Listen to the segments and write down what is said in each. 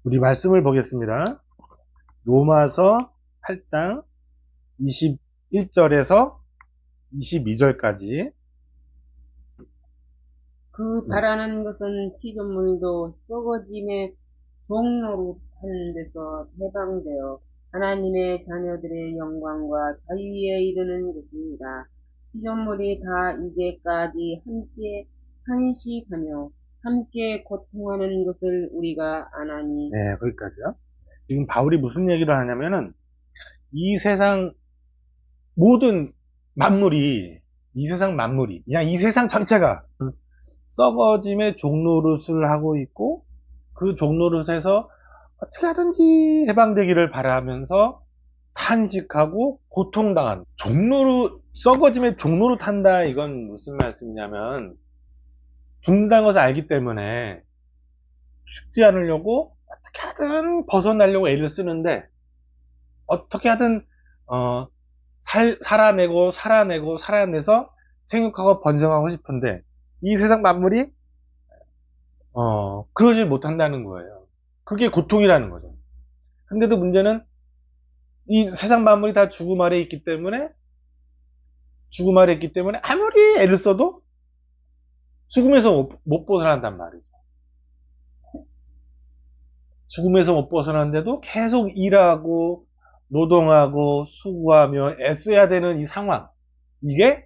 우리 말씀을 보겠습니다. 로마서 8장 21절에서 22절까지. 그 바라는 것은 피조물도 썩어짐의 종로로 하는 데서 해방되어 하나님의 자녀들의 영광과 자유에 이르는 것입니다. 피조물이 다 이제까지 함께 한식하며 함께 고통하는 것을 우리가 아나니. 네, 거기까지요. 지금 바울이 무슨 얘기를 하냐면은 이 세상 모든 만물이, 이 세상 만물이, 그냥 이 세상 전체가 썩어짐의 종노릇을 하고 있고, 그 종노릇에서 어떻게 하든지 해방되기를 바라면서 탄식하고 고통당한 종로로 썩어짐의 종로로 탄다. 이건 무슨 말씀이냐면 죽는다는 것을 알기 때문에 죽지 않으려고 어떻게 하든 벗어나려고 애를 쓰는데 어떻게 하든 살아내서 생육하고 번성하고 싶은데 이 세상 만물이 그러지 못한다는 거예요. 그게 고통이라는 거죠. 근데도 문제는 이 세상 만물이 다 죽음 아래 있기 때문에 아무리 애를 써도 죽음에서 못 벗어난단 말이죠. 죽음에서 못 벗어나는데도 계속 일하고 노동하고 수고하며 애써야 되는 이 상황, 이게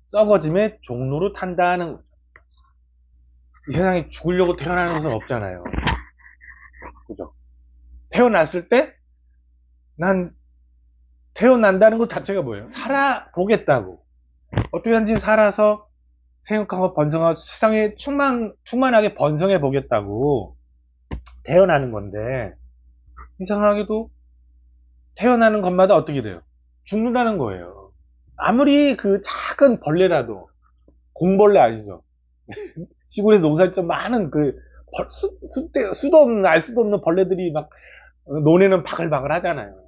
썩어짐의 종로로 탄다는 거죠. 이 세상에 죽으려고 태어나는 것은 없잖아요. 그죠? 태어났을 때 난 태어난다는 것 자체가 뭐예요? 살아보겠다고. 어떻게든지 살아서 생육하고 번성하고 세상에 충만하게 번성해 보겠다고 태어나는 건데, 이상하게도 태어나는 것마다 어떻게 돼요? 죽는다는 거예요. 아무리 그 작은 벌레라도, 공벌레 아시죠? 시골에서 농사짓던 많은 그 수도 없는, 알 수도 없는 벌레들이 막 논에는 바글바글 하잖아요.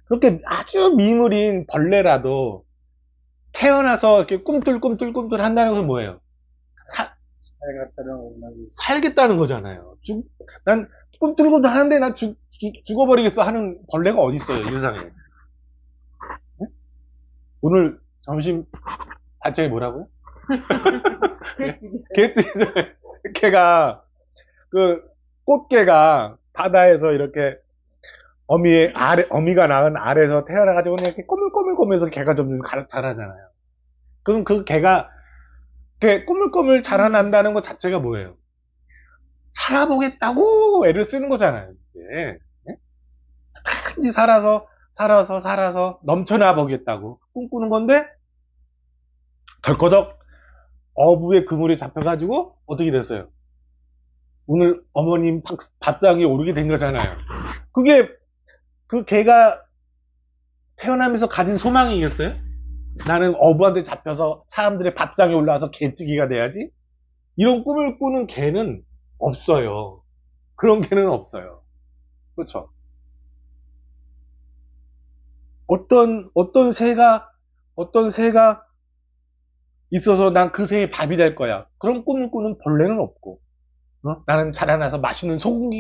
그렇게 아주 미물인 벌레라도 태어나서 이렇게 꿈틀꿈틀 한다는 것은 뭐예요? 살겠다는 거잖아요. 난 꿈틀꿈틀 하는데 난 죽어버리겠어 하는 벌레가 어디 있어요, 이 세상에. 네? 오늘 점심 반찬이 뭐라고요? 개띠죠. 개가, 그, 꽃게가 바다에서 이렇게 어미가 낳은 알에서 태어나가지고 이렇게 꼬물꼬물꼬물해서 개가 좀 자라잖아요. 그럼 그 개가 이렇게 꼬물꼬물 자라난다는 것 자체가 뭐예요? 살아보겠다고 애를 쓰는 거잖아요, 이게. 네? 어떻게든지 살아서 넘쳐나 보겠다고 꿈꾸는 건데, 덜커덕 어부의 그물에 잡혀가지고 어떻게 됐어요? 오늘 어머님 밥상에 오르게 된 거잖아요. 그게 그 개가 태어나면서 가진 소망이겠어요? 나는 어부한테 잡혀서 사람들의 밥상에 올라와서 개찌기가 돼야지? 이런 꿈을 꾸는 개는 없어요. 그런 개는 없어요. 그렇죠? 어떤 새가 있어서 난 그 새의 밥이 될 거야. 그런 꿈을 꾸는 벌레는 없고, 나는 자라나서 맛있는 소금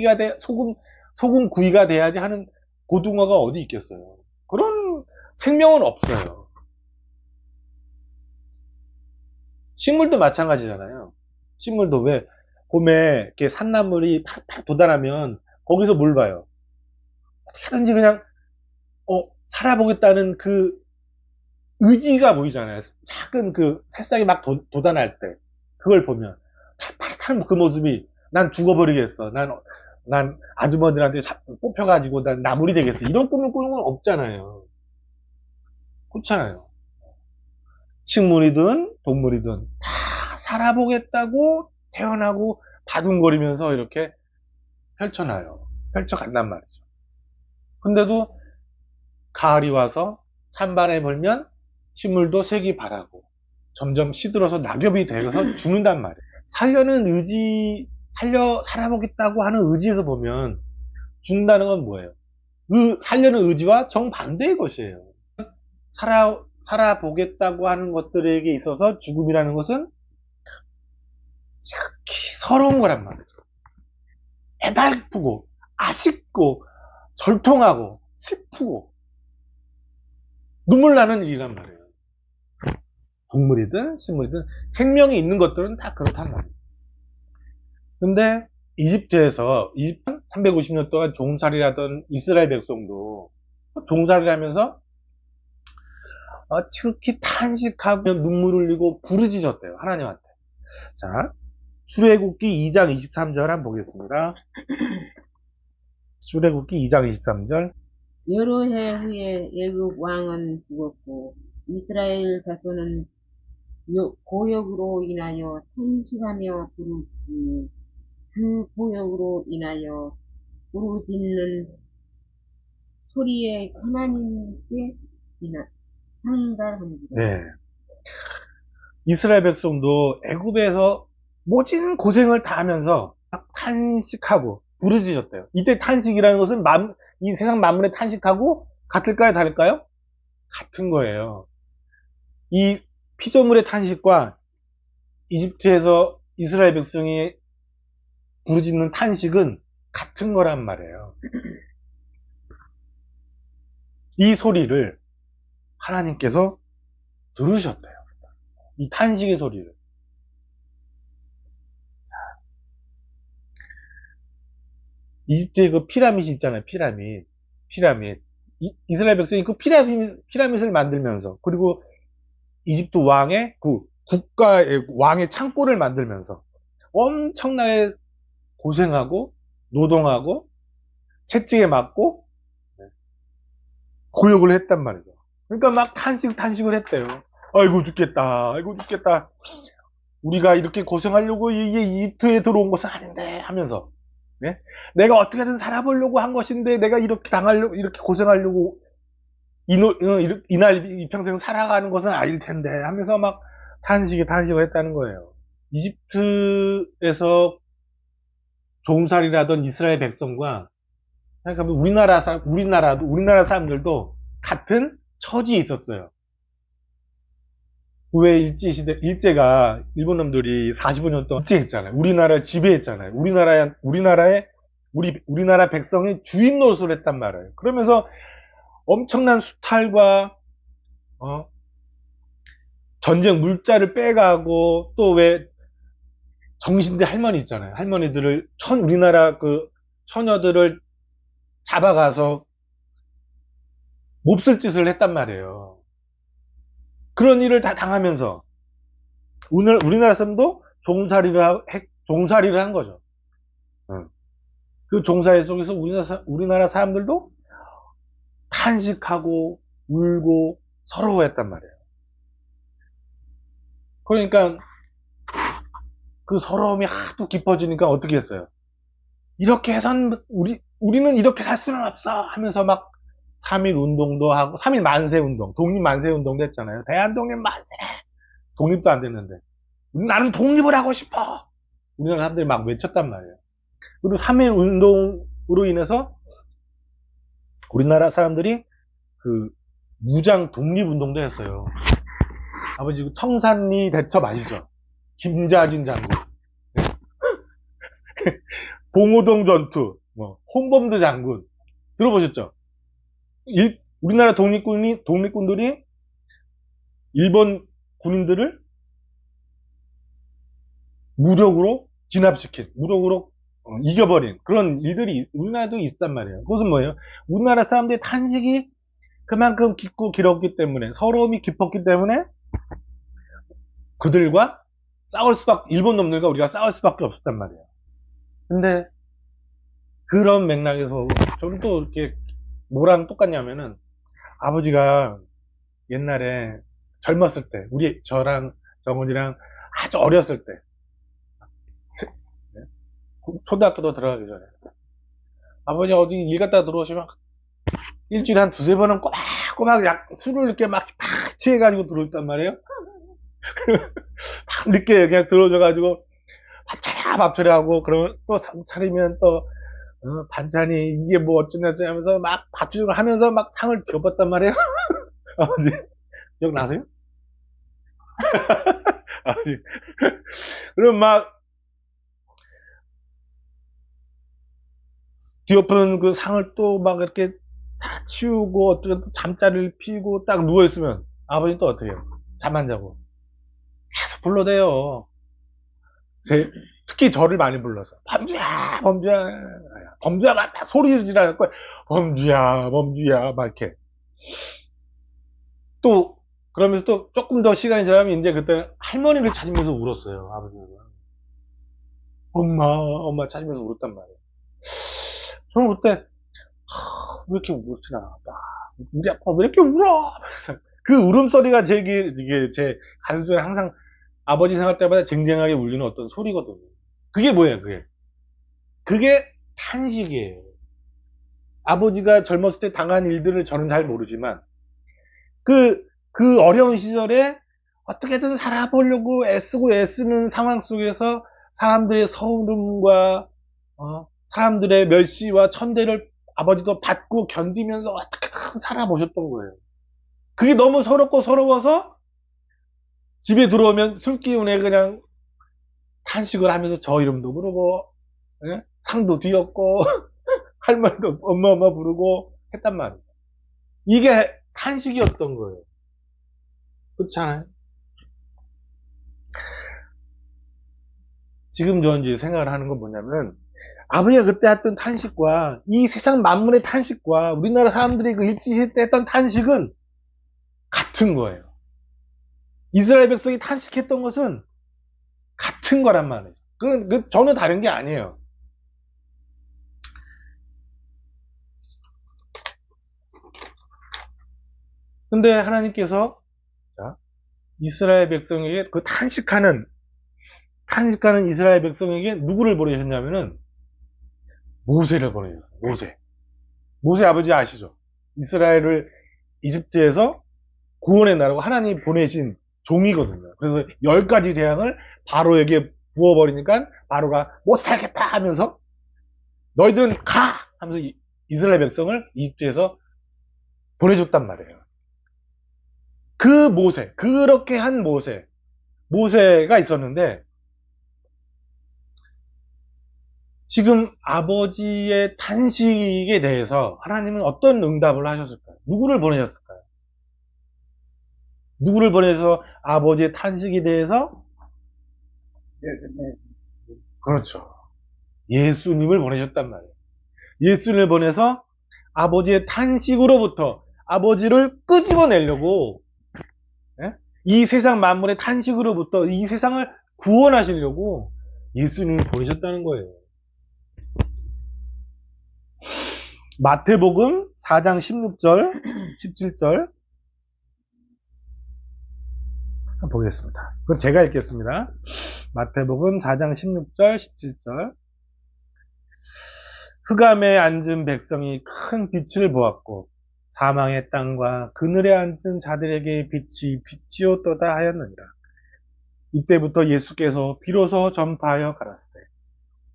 구이가 돼야지 하는 고등어가 어디 있겠어요. 그런 생명은 없어요. 식물도 마찬가지잖아요. 식물도 왜 봄에 이렇게 산나물이 팍팍 돋아나면 거기서 뭘 봐요? 어떻게든지 그냥 살아보겠다는 그 의지가 보이잖아요. 작은 그 새싹이 막 돋아날 때 그걸 보면 파릇파릇한 그 모습이 난 죽어버리겠어. 난 아주머니한테 뽑혀가지고 난 나물이 되겠어. 이런 꿈을 꾸는 건 없잖아요. 그렇잖아요. 식물이든 동물이든 다 살아보겠다고 태어나고 바둥거리면서 이렇게 펼쳐간단 말이죠. 근데도 가을이 와서 찬바람이 불면 식물도 색이 바라고 점점 시들어서 낙엽이 되어서 죽는단 말이에요. 살아보겠다고 하는 의지에서 보면 죽는다는 건 뭐예요? 살려는 의지와 정반대의 것이에요. 살아보겠다고 하는 것들에게 있어서 죽음이라는 것은 특히 서러운 거란 말이에요. 애달프고 아쉽고 절통하고 슬프고 눈물 나는 일이란 말이에요. 동물이든 식물이든 생명이 있는 것들은 다 그렇단 말이에요. 근데 이집트에서 350년 동안 종살이하던 이스라엘 백성도 종살이를 하면서 지극히 탄식하며 눈물 흘리고 부르짖었대요. 하나님한테. 자, 출애굽기 2장 23절 한번 보겠습니다. 출애굽기 2장 23절. 여러 해 후에 애굽 왕은 죽었고 이스라엘 자손은 고역으로 인하여 탄식하며 부르짖으니 그 고역으로 인하여 부르짖는 소리에 하나님께 상달합니다. 네. 이스라엘 백성도 애굽에서 모진 고생을 다 하면서 탄식하고 부르짖었대요. 이때 탄식이라는 것은 이 세상 만물의 탄식하고 같을까요? 다를까요? 같은 거예요. 이 피조물의 탄식과 이집트에서 이스라엘 백성이 부르짖는 탄식은 같은 거란 말이에요. 이 소리를 하나님께서 들으셨대요. 이 탄식의 소리를. 자, 이집트에 그 피라밋이 있잖아요. 피라밋. 이스라엘 백성이 그 피라밋을 만들면서, 그리고 이집트 왕의 그 국가의 왕의 창고를 만들면서 엄청나게 고생하고 노동하고 채찍에 맞고 고역을 했단 말이죠. 그러니까 막 탄식을 했대요. 아이고 죽겠다. 아이고 죽겠다. 우리가 이렇게 고생하려고 이집트에 들어온 것은 아닌데 하면서, 네? 내가 어떻게든 살아보려고 한 것인데 내가 이렇게 이렇게 고생하려고 이 평생 살아가는 것은 아닐 텐데 하면서 막 탄식을 했다는 거예요. 이집트에서 종살이라던 이스라엘 백성과, 그러니까 우리나라 사람들도 같은 처지에 있었어요. 왜 일제가 일본 놈들이 45년 동안 지배했잖아요. 우리나라를 지배했잖아요. 우리나라 백성이 주인 노릇을 했단 말이에요. 그러면서 엄청난 수탈과 전쟁 물자를 빼가고, 또 왜 정신대 할머니 있잖아요. 할머니들을 우리나라 그 처녀들을 잡아가서 몹쓸 짓을 했단 말이에요. 그런 일을 다 당하면서 우리나라 사람도 종살이를 한 거죠. 그 종살이 속에서 우리나라 사람들도 탄식하고 울고 서러워했단 말이에요. 그러니까 그 서러움이 하도 깊어지니까 어떻게 했어요? 이렇게 해선 우리는 이렇게 살 수는 없어 하면서 막 3.1 운동도 하고, 3.1 만세 운동, 독립 만세 운동도 했잖아요. 대한독립 만세! 독립도 안 됐는데 나는 독립을 하고 싶어! 우리나라 사람들이 막 외쳤단 말이에요. 그리고 3.1 운동으로 인해서 우리나라 사람들이 그 무장 독립 운동도 했어요. 아버지 그 청산리 대첩 아시죠? 김자진 장군, 봉오동 전투, 홍범도 장군 들어보셨죠? 우리나라 독립군들이 일본 군인들을 무력으로 무력으로 이겨버린 그런 일들이 우리나라도 있단 말이에요. 그것은 뭐예요? 우리나라 사람들의 탄식이 그만큼 깊고 길었기 때문에, 서러움이 깊었기 때문에 그들과 일본 놈들과 우리가 싸울 수밖에 없었단 말이에요. 근데 그런 맥락에서 저는 또 이렇게 뭐랑 똑같냐면은, 아버지가 옛날에 젊었을 때, 저랑 정훈이랑 아주 어렸을 때, 초등학교도 들어가기 전에, 아버지 어디 일 갔다 들어오시면 일주일에 한 두세 번은 꼬박꼬박 술을 이렇게 막 취해가지고 들어올단 말이에요. 막 늦게 그냥 들어오셔가지고 밥 차려 하고, 그러면 또 상 차리면 또 반찬이 이게 뭐 어쩌냐 하면서 막 밥주고 하면서 막 상을 뒤엎었단 말이에요. 아버지 기억나세요? 아버지 그럼 막 뒤엎은 그 상을 또 막 이렇게 다 치우고 어떻게 또 잠자리를 피고 딱 누워있으면 아버님 또 어떻게 해요? 잠 안 자고 계속 불러대요. 특히 저를 많이 불러서 범주야 범주야 범주야 막 소리 지르고 범주야 범주야 막 이렇게 또 그러면서 또 조금 더 시간이 지나면 이제 그때 할머니를 찾으면서 울었어요. 아버님은 엄마 찾으면서 울었단 말이에요. 저는 그때 왜 이렇게 울지나 우리 아빠 왜 이렇게 울어? 그래서 그 울음소리가 이게 제 가슴 속에 항상 아버지 생활 때마다 쟁쟁하게 울리는 어떤 소리거든요. 그게 뭐예요, 그게 탄식이에요. 아버지가 젊었을 때 당한 일들을 저는 잘 모르지만, 그 어려운 시절에 어떻게든 살아보려고 애쓰고 애쓰는 상황 속에서 사람들의 서울음과, 사람들의 멸시와 천대를 아버지도 받고 견디면서 어떻게든 살아보셨던 거예요. 그게 너무 서럽고 서러워서 집에 들어오면 술 기운에 그냥 탄식을 하면서 저 이름도 부르고, 예? 상도 뒤엎고, 할머니도 엄마 부르고 했단 말이에요. 이게 탄식이었던 거예요. 그렇잖아요. 지금 저 이제 생각을 하는 건 뭐냐면, 아버지가 그때 했던 탄식과 이 세상 만물의 탄식과 우리나라 사람들이 그 일제시대 때 했던 탄식은 같은 거예요. 이스라엘 백성이 탄식했던 것은 같은 거란 말이에요. 전혀 다른 게 아니에요. 근데 하나님께서 자, 이스라엘 백성에게 그 탄식하는 이스라엘 백성에게 누구를 보내셨냐면은 모세를 보내셨어요. 모세 아버지 아시죠? 이스라엘을 이집트에서 구원해 나라고 하나님이 보내신 종이거든요. 그래서 10가지 재앙을 바로에게 부어버리니까 바로가 못 살겠다 하면서 너희들은 가! 하면서 이스라엘 백성을 이집트에서 보내줬단 말이에요. 그 모세, 그렇게 한 모세가 있었는데 지금 아버지의 탄식에 대해서 하나님은 어떤 응답을 하셨을까요? 누구를 보내셨을까요? 누구를 보내서 아버지의 탄식에 대해서 그렇죠. 예수님을 보내셨단 말이에요. 예수님을 보내서 아버지의 탄식으로부터 아버지를 끄집어내려고 예? 이 세상 만물의 탄식으로부터 이 세상을 구원하시려고 예수님을 보내셨다는 거예요. 마태복음 4장 16절, 17절 한번 보겠습니다. 그건 제가 읽겠습니다. 마태복음 4장 16절, 17절 흑암에 앉은 백성이 큰 빛을 보았고 사망의 땅과 그늘에 앉은 자들에게 빛이 빛이었도다 하였느니라. 이때부터 예수께서 비로소 전파하여 가라사대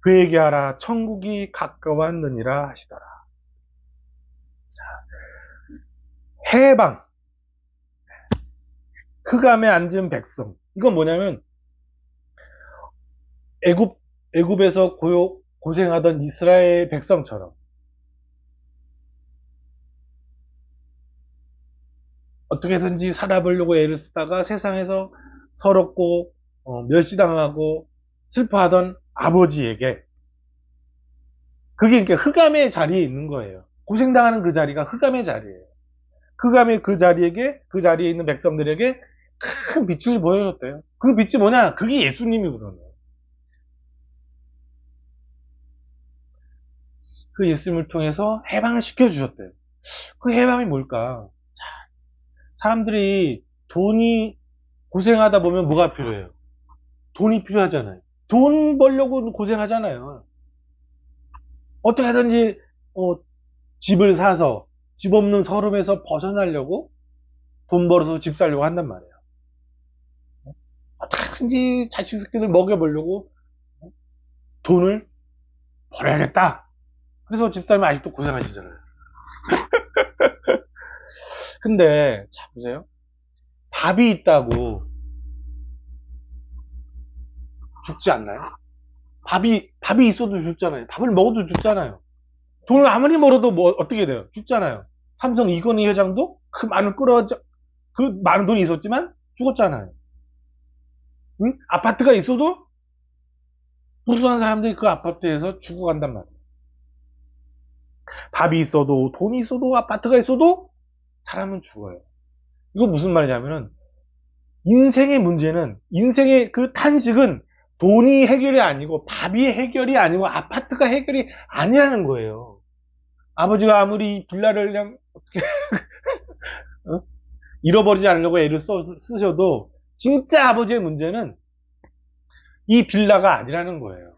회개하라 천국이 가까웠느니라 하시더라. 자, 해방 흑암에 앉은 백성 이건 뭐냐면 애굽에서 고생하던 이스라엘 백성처럼 어떻게든지 살아보려고 애를 쓰다가 세상에서 서럽고 멸시당하고 슬퍼하던 아버지에게 그게 이렇게 흑암의 자리에 있는 거예요. 고생당하는 그 자리가 흑암의 자리예요. 흑암의 그 자리에 있는 백성들에게 큰 빛을 보여줬대요. 그 빛이 뭐냐? 그게 예수님이거든요. 그 예수님을 통해서 해방을 시켜주셨대요. 그 해방이 뭘까? 사람들이 돈이 고생하다 보면 뭐가 필요해요? 돈이 필요하잖아요. 돈 벌려고 고생하잖아요. 어떻게 하든지 집을 사서 집 없는 서름에서 벗어나려고 돈 벌어서 집 살려고 한단 말이에요. 어떻게든지 자식 새끼들 먹여보려고 돈을 벌어야겠다. 그래서 집 살면 아직도 고생하시잖아요. 근데 자 보세요. 밥이 있다고 죽지 않나요? 밥이 있어도 죽잖아요. 밥을 먹어도 죽잖아요. 돈을 아무리 벌어도 뭐 어떻게 돼요? 죽잖아요. 삼성 이건희 회장도 그 많은 그 많은 돈이 있었지만 죽었잖아요. 응? 아파트가 있어도 무수한 사람들이 그 아파트에서 죽어간단 말이에요. 밥이 있어도 돈이 있어도 아파트가 있어도 사람은 죽어요. 이거 무슨 말이냐면은 인생의 문제는 인생의 그 탄식은 돈이 해결이 아니고 밥이 해결이 아니고 아파트가 해결이 아니라는 거예요. 아버지가 아무리 빌라를 그냥 어떻게 어? 잃어버리지 않으려고 애를 쓰셔도 진짜 아버지의 문제는 이 빌라가 아니라는 거예요.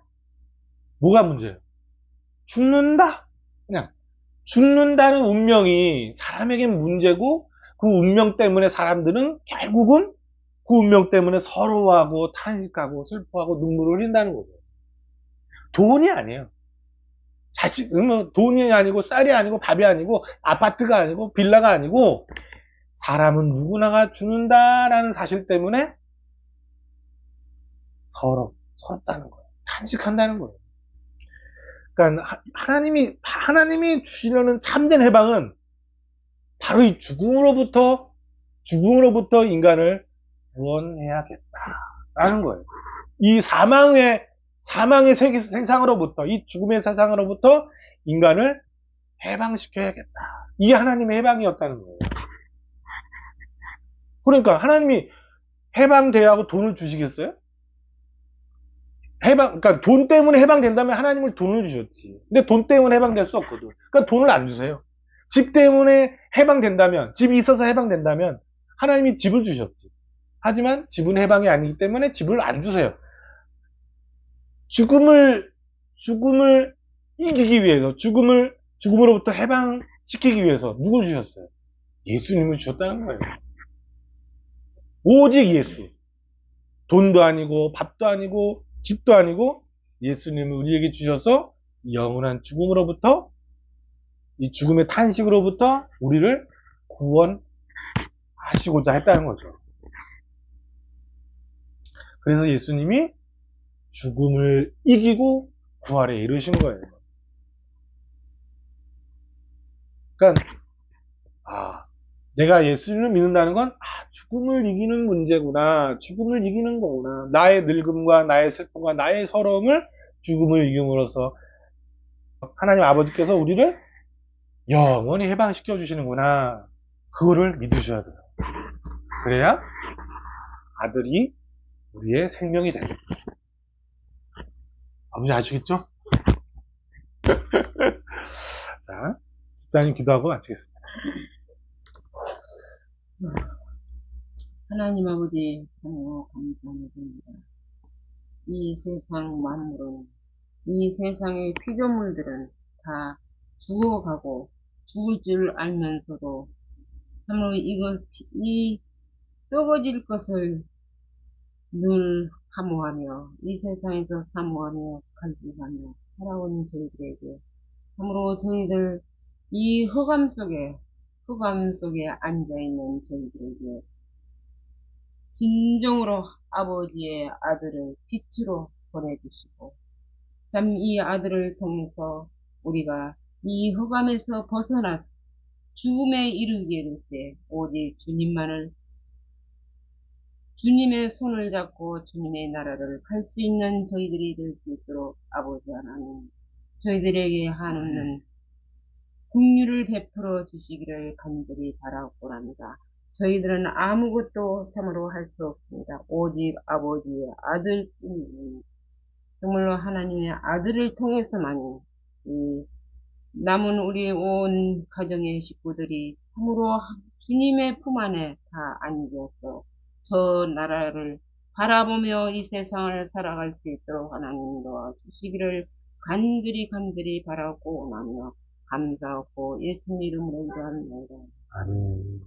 뭐가 문제예요? 죽는다? 그냥 죽는다는 운명이 사람에겐 문제고 그 운명 때문에 사람들은 결국은 그 운명 때문에 서러워하고 탄식하고 슬퍼하고 눈물을 흘린다는 거죠. 돈이 아니에요. 돈이 아니고 쌀이 아니고 밥이 아니고 아파트가 아니고 빌라가 아니고 사람은 누구나가 죽는다라는 사실 때문에 서럽다는 거예요. 탄식한다는 거예요. 그러니까 하나님이 주시려는 참된 해방은 바로 이 죽음으로부터 인간을 구원해야겠다라는 거예요. 이 사망의 세상으로부터, 이 죽음의 세상으로부터 인간을 해방시켜야겠다. 이게 하나님의 해방이었다는 거예요. 그러니까 하나님이 해방돼야 하고 돈을 주시겠어요? 그러니까 돈 때문에 해방된다면 하나님을 돈을 주셨지. 근데 돈 때문에 해방될 수 없거든. 그러니까 돈을 안 주세요. 집 때문에 해방된다면, 집이 있어서 해방된다면 하나님이 집을 주셨지. 하지만 집은 해방이 아니기 때문에 집을 안 주세요. 죽음을 이기기 위해서, 죽음으로부터 해방시키기 위해서 누굴 주셨어요? 예수님을 주셨다는 거예요. 오직 예수. 돈도 아니고, 밥도 아니고, 집도 아니고, 예수님을 우리에게 주셔서 영원한 죽음으로부터, 이 죽음의 탄식으로부터 우리를 구원하시고자 했다는 거죠. 그래서 예수님이 죽음을 이기고 부활에 이르신 거예요. 그러니까 내가 예수님을 믿는다는 건 죽음을 이기는 문제구나. 죽음을 이기는 거구나. 나의 늙음과 나의 슬픔과 나의 서러움을 죽음을 이김으로써 하나님 아버지께서 우리를 영원히 해방시켜 주시는구나. 그거를 믿으셔야 돼요. 그래야 아들이 우리의 생명이 됩니다. 아버지 아시겠죠? 자, 집사님 기도하고 마치겠습니다. 하나님 아버지, 너무 감사합니다. 이 세상 만물은, 이 세상의 피조물들은 다 죽어가고 죽을 줄 알면서도 참으로 이 썩어질 것을 늘 사모하며 이 세상에서 사모하며 간직하며 살아온 저희들에게 참으로 저희들 이 흑암 속에 앉아있는 저희들에게 진정으로 아버지의 아들을 빛으로 보내주시고 참 이 아들을 통해서 우리가 이 흑암에서 벗어나 죽음에 이르게 될 때 오직 주님의 손을 잡고 주님의 나라를 갈 수 있는 저희들이 될 수 있도록 아버지 하나님 저희들에게 한없는 긍휼을 베풀어 주시기를 간절히 바라고 합니다. 저희들은 아무것도 참으로 할 수 없습니다. 오직 아버지의 아들뿐입니다. 정말로 하나님의 아들을 통해서만이 이 남은 우리 온 가정의 식구들이 참으로 주님의 품 안에 다 안겨서 저 나라를 바라보며 이 세상을 살아갈 수 있도록 하나님 도와주시기를 간절히 바라고 나며 감사하고 예수님 이름으로 기도합니다. 아멘.